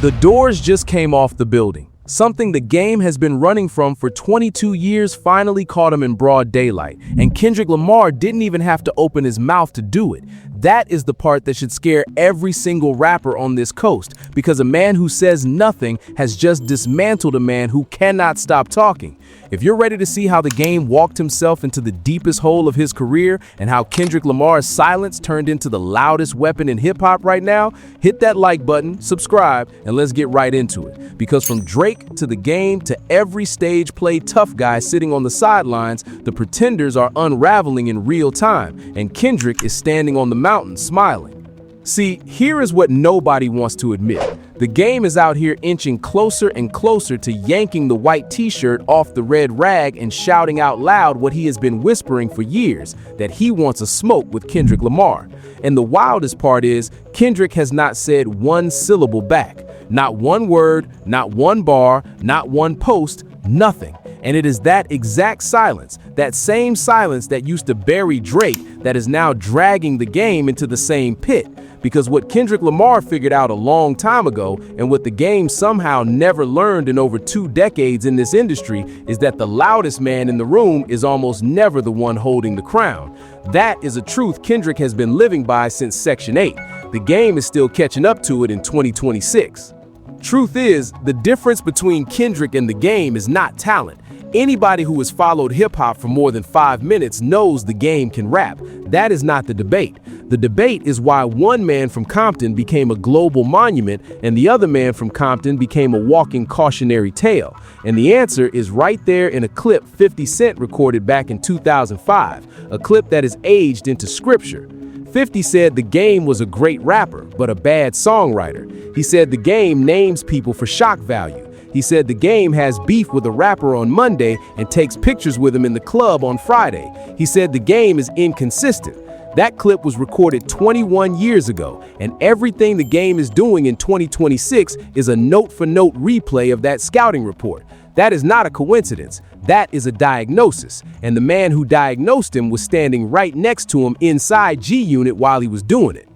The doors just came off the building. Something the game has been running from for 22 years finally caught him in broad daylight, and Kendrick Lamar didn't even have to open his mouth to do it. That is the part that should scare every single rapper on this coast, because a man who says nothing has just dismantled a man who cannot stop talking. If you're ready to see how the game walked himself into the deepest hole of his career and how Kendrick Lamar's silence turned into the loudest weapon in hip-hop right now, hit that like button, subscribe, and let's get right into it. Because from Drake to the game to every stage play tough guy sitting on the sidelines, the pretenders are unraveling in real time, and Kendrick is standing on the mountain smiling. See, here is what nobody wants to admit. The game is out here inching closer and closer to yanking the white t-shirt off the red rag and shouting out loud what he has been whispering for years, that he wants a smoke with Kendrick Lamar. And the wildest part is, Kendrick has not said one syllable back. Not one word, not one bar, not one post, nothing. And it is that exact silence, that same silence that used to bury Drake, that is now dragging the game into the same pit. Because what Kendrick Lamar figured out a long time ago, and what the game somehow never learned in over 2 decades in this industry, is that the loudest man in the room is almost never the one holding the crown. That is a truth Kendrick has been living by since Section 8. The game is still catching up to it in 2026. Truth is, the difference between Kendrick and the game is not talent. Anybody who has followed hip-hop for more than 5 minutes knows the game can rap. That is not the debate. The debate is why one man from Compton became a global monument and the other man from Compton became a walking cautionary tale. And the answer is right there in a clip 50 Cent recorded back in 2005, a clip that is aged into scripture. 50 said the game was a great rapper, but a bad songwriter. He said the game names people for shock value. He said the game has beef with a rapper on Monday and takes pictures with him in the club on Friday. He said the game is inconsistent. That clip was recorded 21 years ago, and everything the game is doing in 2026 is a note-for-note replay of that scouting report. That is not a coincidence. That is a diagnosis, and the man who diagnosed him was standing right next to him inside G-Unit while he was doing it.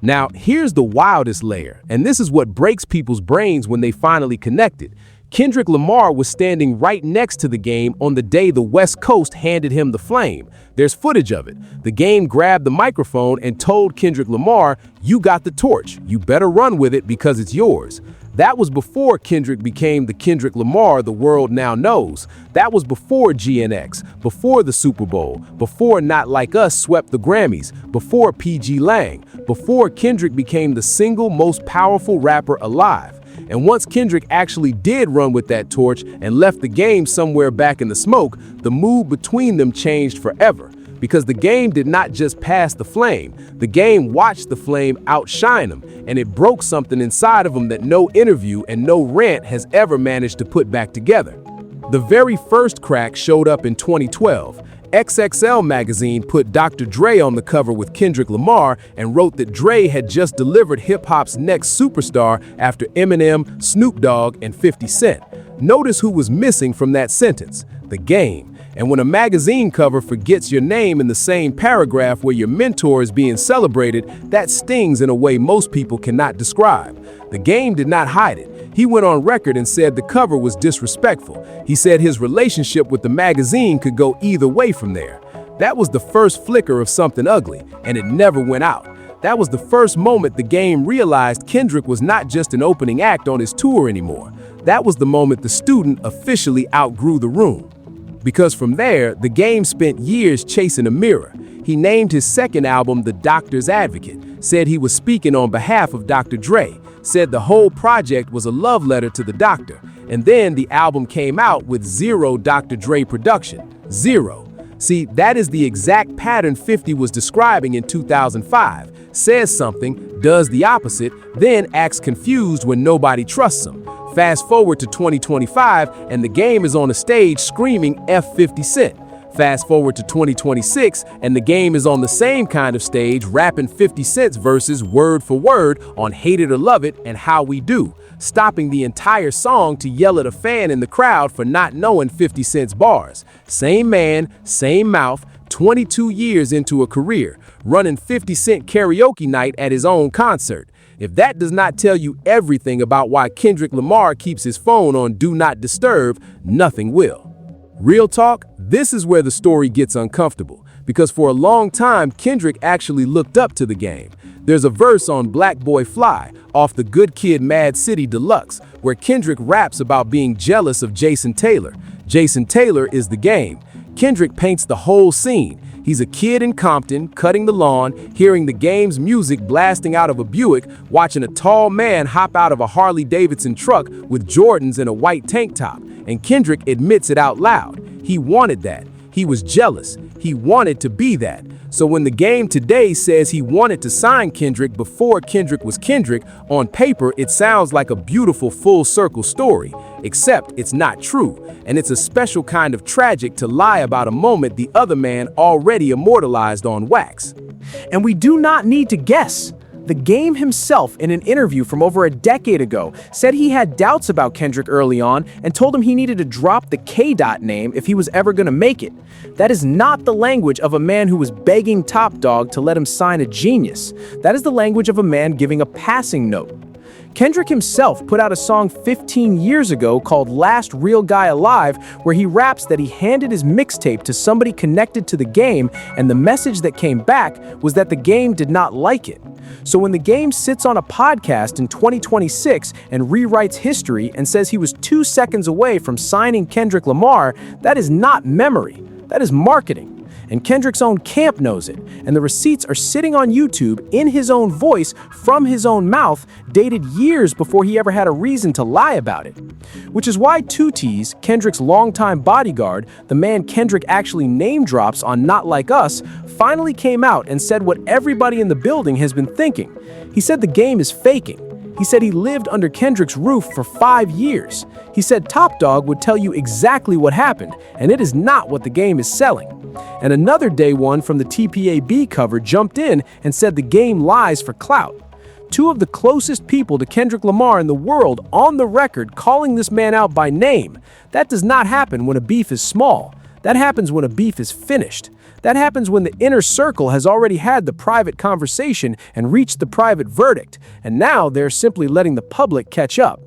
Now, here's the wildest layer, and this is what breaks people's brains when they finally connected. Kendrick Lamar was standing right next to the game on the day the West Coast handed him the flame. There's footage of it. The game grabbed the microphone and told Kendrick Lamar, "You got the torch. You better run with it because it's yours." That was before Kendrick became the Kendrick Lamar the world now knows. That was before GNX, before the Super Bowl, before Not Like Us swept the Grammys, before PG Lang, before Kendrick became the single most powerful rapper alive. And once Kendrick actually did run with that torch and left the game somewhere back in the smoke, the mood between them changed forever. Because the game did not just pass the flame, the game watched the flame outshine him, and it broke something inside of him that no interview and no rant has ever managed to put back together. The very first crack showed up in 2012. XXL magazine put Dr. Dre on the cover with Kendrick Lamar and wrote that Dre had just delivered hip-hop's next superstar after Eminem, Snoop Dogg, and 50 Cent. Notice who was missing from that sentence: the game. And when a magazine cover forgets your name in the same paragraph where your mentor is being celebrated, that stings in a way most people cannot describe. The game did not hide it. He went on record and said the cover was disrespectful. He said his relationship with the magazine could go either way from there. That was the first flicker of something ugly, and it never went out. That was the first moment the game realized Kendrick was not just an opening act on his tour anymore. That was the moment the student officially outgrew the room. Because from there, the game spent years chasing a mirror. He named his second album The Doctor's Advocate, said he was speaking on behalf of Dr. Dre, said the whole project was a love letter to the doctor, and then the album came out with zero Dr. Dre production. Zero. See, that is the exact pattern 50 was describing in 2005. Says something, does the opposite, then acts confused when nobody trusts him. Fast forward to 2025, and the game is on a stage screaming F 50 Cent. Fast forward to 2026, and the game is on the same kind of stage rapping 50 Cent's verses word for word on Hate It or Love It and How We Do, stopping the entire song to yell at a fan in the crowd for not knowing 50 Cent's bars. Same man, same mouth, 22 years into a career, running 50 Cent karaoke night at his own concert. If that does not tell you everything about why Kendrick Lamar keeps his phone on Do Not Disturb, nothing will. Real talk, this is where the story gets uncomfortable, because for a long time, Kendrick actually looked up to the game. There's a verse on Black Boy Fly, off the Good Kid Mad City Deluxe, where Kendrick raps about being jealous of Jason Taylor. Jason Taylor is the game. Kendrick paints the whole scene. He's a kid in Compton, cutting the lawn, hearing the game's music blasting out of a Buick, watching a tall man hop out of a Harley-Davidson truck with Jordans and a white tank top. And Kendrick admits it out loud. He wanted that. He was jealous. He wanted to be that. So when the game today says he wanted to sign Kendrick before Kendrick was Kendrick, on paper it sounds like a beautiful full circle story, except it's not true, and it's a special kind of tragic to lie about a moment the other man already immortalized on wax. And we do not need to guess. The game himself, in an interview from over a decade ago, said he had doubts about Kendrick early on and told him he needed to drop the K-Dot name if he was ever going to make it. That is not the language of a man who was begging Top Dog to let him sign a genius. That is the language of a man giving a passing note. Kendrick himself put out a song 15 years ago called Last Real Guy Alive, where he raps that he handed his mixtape to somebody connected to the game, and the message that came back was that the game did not like it. So when the game sits on a podcast in 2026 and rewrites history and says he was 2 seconds away from signing Kendrick Lamar, that is not memory. That is marketing. And Kendrick's own camp knows it, and the receipts are sitting on YouTube in his own voice from his own mouth, dated years before he ever had a reason to lie about it. Which is why 2T's, Kendrick's longtime bodyguard, the man Kendrick actually name drops on Not Like Us, finally came out and said what everybody in the building has been thinking. He said the game is faking. He said he lived under Kendrick's roof for 5 years. He said Top Dog would tell you exactly what happened, and it is not what the game is selling. And another Day One from the TPAB cover jumped in and said the game lies for clout. Two of the closest people to Kendrick Lamar in the world on the record calling this man out by name. That does not happen when a beef is small. That happens when a beef is finished. That happens when the inner circle has already had the private conversation and reached the private verdict, and now they're simply letting the public catch up.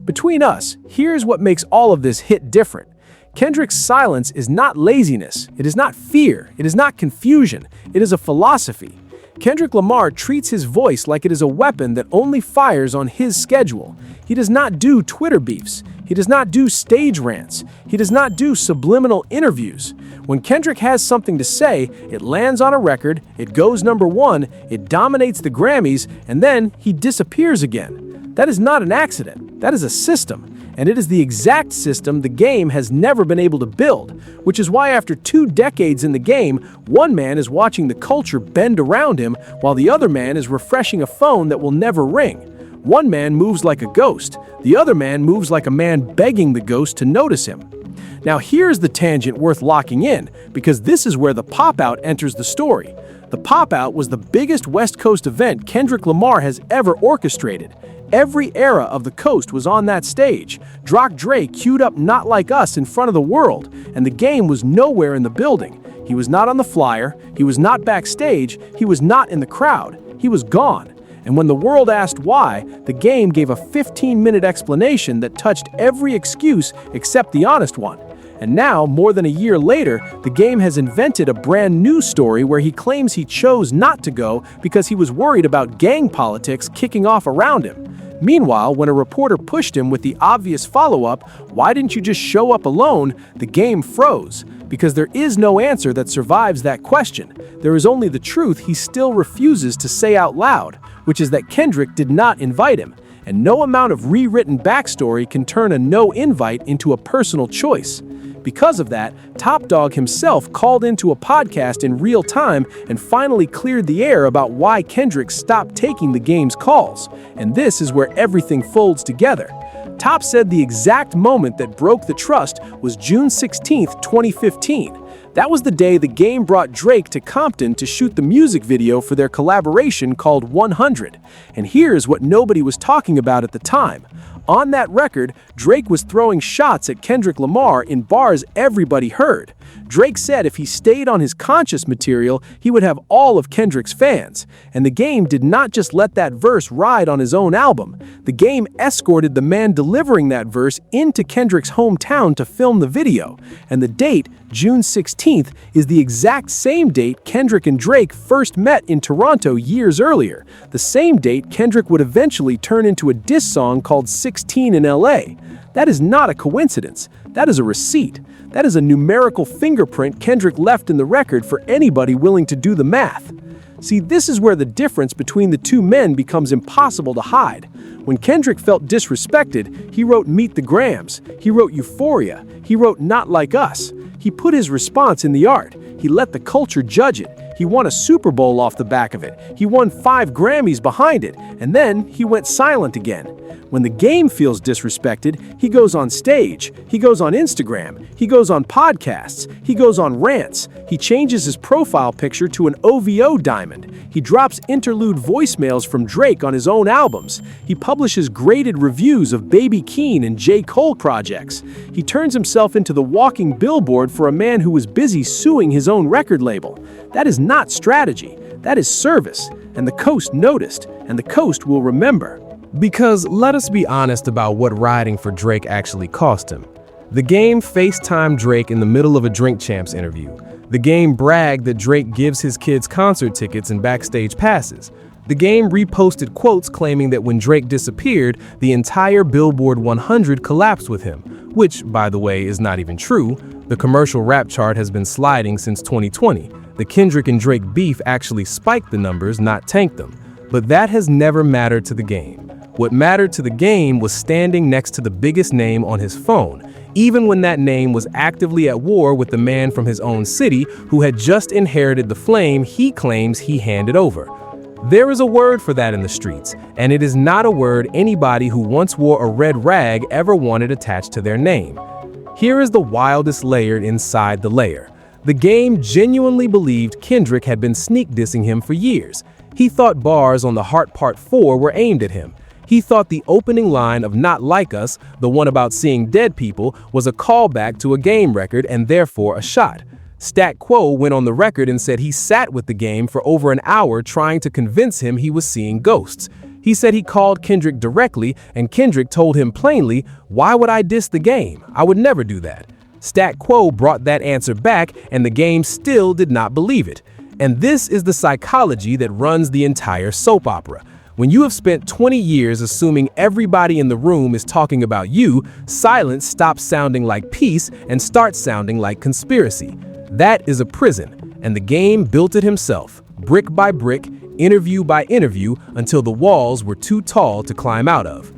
Between us, here's what makes all of this hit different. Kendrick's silence is not laziness, it is not fear, it is not confusion, it is a philosophy. Kendrick Lamar treats his voice like it is a weapon that only fires on his schedule. He does not do Twitter beefs. He does not do stage rants. He does not do subliminal interviews. When Kendrick has something to say, it lands on a record, it goes #1, it dominates the Grammys, and then he disappears again. That is not an accident. That is a system. And it is the exact system the game has never been able to build, which is why after 2 decades in the game, one man is watching the culture bend around him while the other man is refreshing a phone that will never ring. One man moves like a ghost, the other man moves like a man begging the ghost to notice him. Now here's the tangent worth locking in, because this is where the pop-out enters the story. The pop-out was the biggest West Coast event Kendrick Lamar has ever orchestrated. Every era of the coast was on that stage. Dre queued up Not Like Us in front of the world, and the game was nowhere in the building. He was not on the flyer, he was not backstage, he was not in the crowd. He was gone. And when the world asked why, the game gave a 15-minute explanation that touched every excuse except the honest one. And now, more than a year later, the game has invented a brand new story where he claims he chose not to go because he was worried about gang politics kicking off around him. Meanwhile, when a reporter pushed him with the obvious follow-up, "Why didn't you just show up alone?" the game froze. Because there is no answer that survives that question. There is only the truth he still refuses to say out loud, which is that Kendrick did not invite him. And no amount of rewritten backstory can turn a no invite into a personal choice. Because of that, Top Dog himself called into a podcast in real time and finally cleared the air about why Kendrick stopped taking the game's calls. And this is where everything folds together. Top said the exact moment that broke the trust was June 16, 2015. That was the day the game brought Drake to Compton to shoot the music video for their collaboration called 100. And here's what nobody was talking about at the time. On that record, Drake was throwing shots at Kendrick Lamar in bars everybody heard. Drake said if he stayed on his conscious material, he would have all of Kendrick's fans. And the Game did not just let that verse ride on his own album. The Game escorted the man delivering that verse into Kendrick's hometown to film the video. And the date, June 16th, is the exact same date Kendrick and Drake first met in Toronto years earlier. The same date Kendrick would eventually turn into a diss song called 16 in LA. That is not a coincidence. That is a receipt. That is a numerical fingerprint Kendrick left in the record for anybody willing to do the math. See, this is where the difference between the two men becomes impossible to hide. When Kendrick felt disrespected, he wrote Meet the Grams. He wrote Euphoria. He wrote Not Like Us. He put his response in the art. He let the culture judge it. He won a Super Bowl off the back of it. He won 5 Grammys behind it. And then he went silent again. When the Game feels disrespected, he goes on stage. He goes on Instagram. He goes on podcasts. He goes on rants. He changes his profile picture to an OVO diamond. He drops interlude voicemails from Drake on his own albums. He publishes graded reviews of Baby Keem and J. Cole projects. He turns himself into the walking billboard for a man who was busy suing his own record label. That is not strategy. That is service. And the Coast noticed, and the Coast will remember. Because let us be honest about what riding for Drake actually cost him. The Game FaceTimed Drake in the middle of a Drink Champs interview. The Game bragged that Drake gives his kids concert tickets and backstage passes. The Game reposted quotes claiming that when Drake disappeared, the entire Billboard 100 collapsed with him, which, by the way, is not even true. The commercial rap chart has been sliding since 2020. The Kendrick and Drake beef actually spiked the numbers, not tanked them. But that has never mattered to the Game. What mattered to the Game was standing next to the biggest name on his phone, even when that name was actively at war with the man from his own city who had just inherited the flame he claims he handed over. There is a word for that in the streets, and it is not a word anybody who once wore a red rag ever wanted attached to their name. Here is the wildest layer inside the layer. The Game genuinely believed Kendrick had been sneak dissing him for years. He thought bars on The Heart Part 4 were aimed at him. He thought the opening line of Not Like Us, the one about seeing dead people, was a callback to a Game record and therefore a shot. Stat Quo went on the record and said he sat with the Game for over an hour trying to convince him he was seeing ghosts. He said he called Kendrick directly and Kendrick told him plainly, "Why would I diss the Game? I would never do that." Stat Quo brought that answer back and the Game still did not believe it. And this is the psychology that runs the entire soap opera. When you have spent 20 years assuming everybody in the room is talking about you, silence stops sounding like peace and starts sounding like conspiracy. That is a prison, and the Game built it himself, brick by brick, interview by interview, until the walls were too tall to climb out of.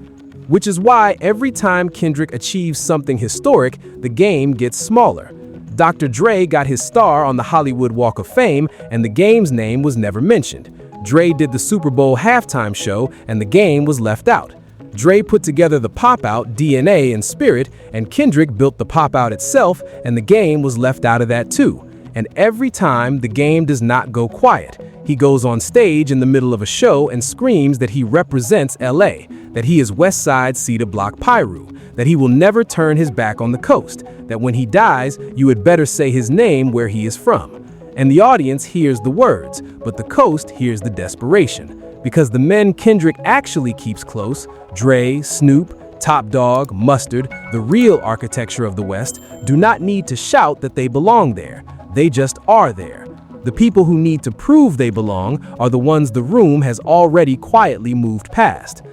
Which is why every time Kendrick achieves something historic, the Game gets smaller. Dr. Dre got his star on the Hollywood Walk of Fame, and the Game's name was never mentioned. Dre did the Super Bowl halftime show, and the Game was left out. Dre put together the pop-out DNA and Spirit, and Kendrick built the pop-out itself, and the Game was left out of that too. And every time, the Game does not go quiet. He goes on stage in the middle of a show and screams that he represents LA, that he is West Side Cedar Block Pyru, that he will never turn his back on the coast, that when he dies, you had better say his name where he is from. And the audience hears the words, but the coast hears the desperation. Because the men Kendrick actually keeps close, Dre, Snoop, Top Dog, Mustard, the real architecture of the West, do not need to shout that they belong there. They just are there. The people who need to prove they belong are the ones the room has already quietly moved past.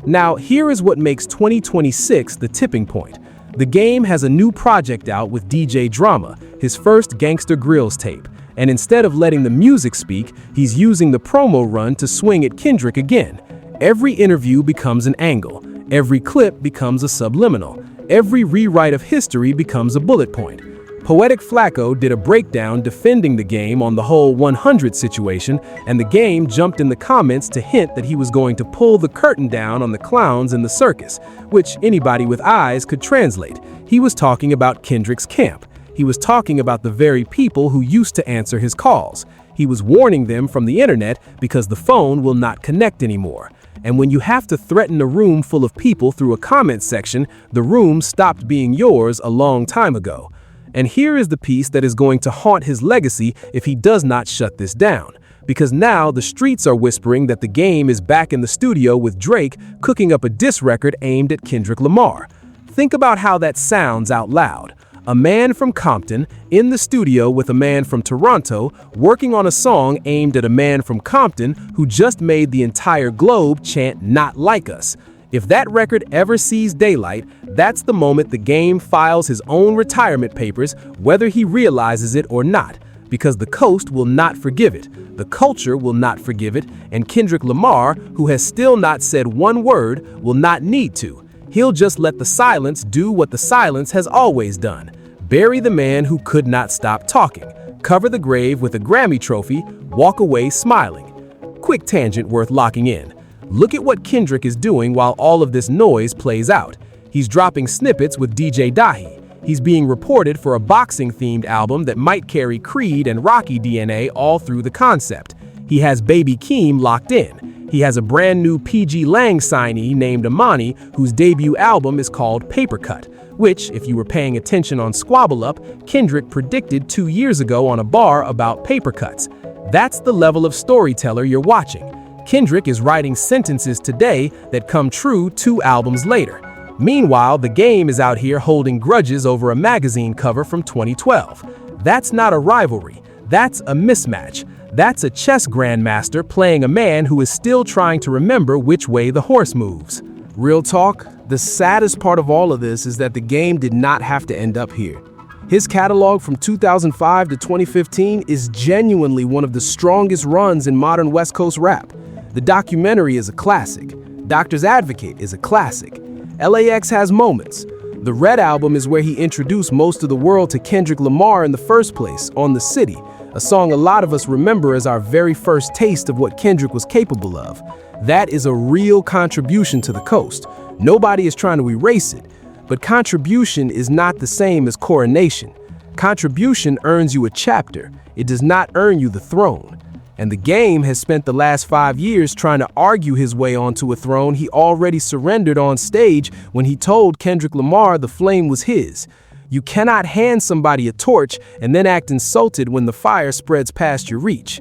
Now, here is what makes 2026 the tipping point. The Game has a new project out with DJ Drama, his first Gangsta Grills tape. And instead of letting the music speak, he's using the promo run to swing at Kendrick again. Every interview becomes an angle. Every clip becomes a subliminal. Every rewrite of history becomes a bullet point. Poetic Flacco did a breakdown defending the Game on the whole 100 situation, and the Game jumped in the comments to hint that he was going to pull the curtain down on the clowns in the circus, which anybody with eyes could translate. He was talking about Kendrick's camp. He was talking about the very people who used to answer his calls. He was warning them from the internet because the phone will not connect anymore. And when you have to threaten a room full of people through a comment section, the room stopped being yours a long time ago. And here is the piece that is going to haunt his legacy if he does not shut this down. Because now the streets are whispering that the game is back in the studio with Drake cooking up a diss record aimed at Kendrick Lamar. Think about how that sounds out loud. A man from Compton in the studio with a man from Toronto working on a song aimed at a man from Compton who just made the entire globe chant "Not Like Us." If that record ever sees daylight, that's the moment the game files his own retirement papers, whether he realizes it or not. Because the coast will not forgive it, the culture will not forgive it, and Kendrick Lamar, who has still not said one word, will not need to. He'll just let the silence do what the silence has always done. Bury the man who could not stop talking. Cover the grave with a Grammy trophy, walk away smiling. Quick tangent worth locking in. Look at what Kendrick is doing while all of this noise plays out. He's dropping snippets with DJ Dahi. He's being reported for a boxing-themed album that might carry Creed and Rocky DNA all through the concept. He has Baby Keem locked in. He has a brand new PG Lang signee named Amani, whose debut album is called Paper Cut, which, if you were paying attention on Squabble Up, Kendrick predicted 2 years ago on a bar about paper cuts. That's the level of storyteller you're watching. Kendrick is writing sentences today that come true 2 albums later. Meanwhile, the game is out here holding grudges over a magazine cover from 2012. That's not a rivalry. That's a mismatch. That's a chess grandmaster playing a man who is still trying to remember which way the horse moves. Real talk, the saddest part of all of this is that the game did not have to end up here. His catalog from 2005 to 2015 is genuinely one of the strongest runs in modern West Coast rap. The documentary is a classic. Doctor's Advocate is a classic. LAX has moments. The Red album is where he introduced most of the world to Kendrick Lamar in the first place, On the City, a song a lot of us remember as our very first taste of what Kendrick was capable of. That is a real contribution to the coast. Nobody is trying to erase it, but contribution is not the same as coronation. Contribution earns you a chapter. It does not earn you the throne. And the game has spent the last 5 years trying to argue his way onto a throne he already surrendered on stage when he told Kendrick Lamar the flame was his. You cannot hand somebody a torch and then act insulted when the fire spreads past your reach.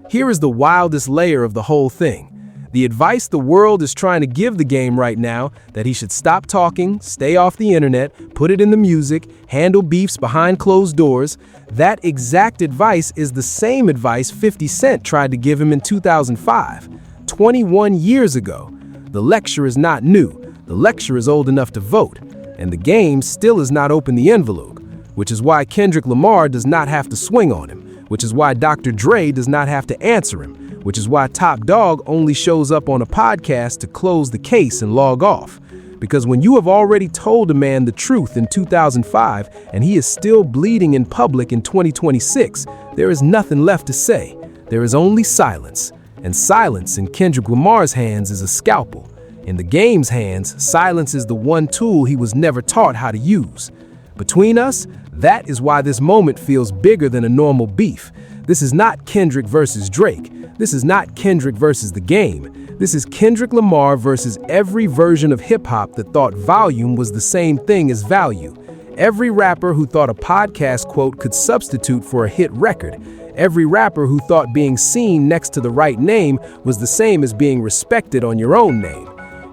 Here is the wildest layer of the whole thing. The advice the world is trying to give the game right now, that he should stop talking, stay off the internet, put it in the music, handle beefs behind closed doors, that exact advice is the same advice 50 Cent tried to give him in 2005, 21 years ago. The lecture is not new. The lecture is old enough to vote. And the game still has not opened the envelope, which is why Kendrick Lamar does not have to swing on him, which is why Dr. Dre does not have to answer him, which is why Top Dog only shows up on a podcast to close the case and log off. Because when you have already told a man the truth in 2005 and he is still bleeding in public in 2026, there is nothing left to say. There is only silence. And silence in Kendrick Lamar's hands is a scalpel. In the game's hands, silence is the one tool he was never taught how to use. Between us, that is why this moment feels bigger than a normal beef. This is not Kendrick versus Drake. This is not Kendrick versus the game. This is Kendrick Lamar versus every version of hip-hop that thought volume was the same thing as value. Every rapper who thought a podcast quote could substitute for a hit record. Every rapper who thought being seen next to the right name was the same as being respected on your own name.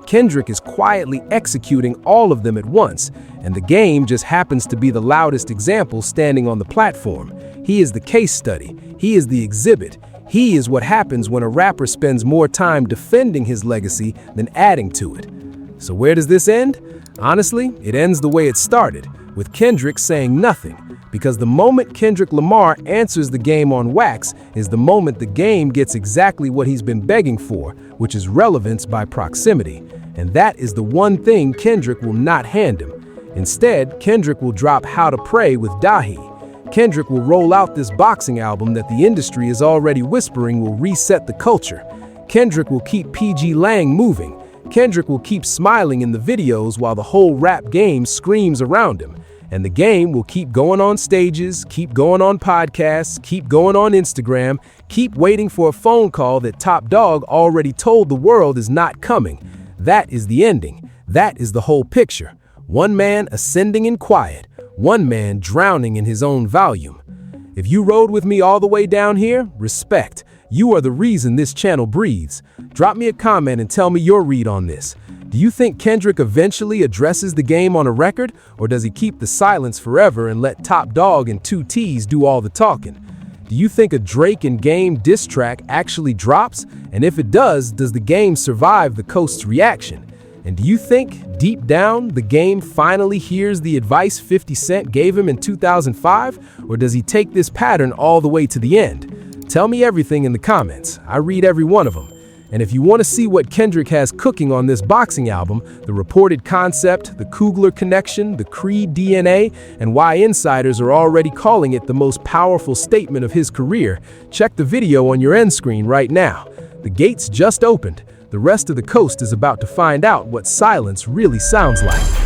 Kendrick is quietly executing all of them at once, and the game just happens to be the loudest example standing on the platform. He is the case study. He is the exhibit. He is what happens when a rapper spends more time defending his legacy than adding to it. So where does this end? Honestly, it ends the way it started, with Kendrick saying nothing, because the moment Kendrick Lamar answers the game on wax is the moment the game gets exactly what he's been begging for, which is relevance by proximity. And that is the one thing Kendrick will not hand him. Instead, Kendrick will drop How to Pray with Dahi. Kendrick will roll out this boxing album that the industry is already whispering will reset the culture. Kendrick will keep PG Lang moving. Kendrick will keep smiling in the videos while the whole rap game screams around him. And the game will keep going on stages, keep going on podcasts, keep going on Instagram, keep waiting for a phone call that Top Dog already told the world is not coming. That is the ending. That is the whole picture. One man ascending in quiet, one man drowning in his own volume. If you rode with me all the way down here, respect. You are the reason this channel breathes. Drop me a comment and tell me your read on this. Do you think Kendrick eventually addresses the game on a record, or does he keep the silence forever and let Top Dog and 2T's do all the talking? Do you think a Drake and Game diss track actually drops? And if it does the game survive the Coast's reaction? And do you think, deep down, the game finally hears the advice 50 Cent gave him in 2005? Or does he take this pattern all the way to the end? Tell me everything in the comments. I read every one of them. And if you want to see what Kendrick has cooking on this boxing album, the reported concept, the Coogler connection, the Creed DNA, and why insiders are already calling it the most powerful statement of his career, check the video on your end screen right now. The gates just opened. The rest of the coast is about to find out what silence really sounds like.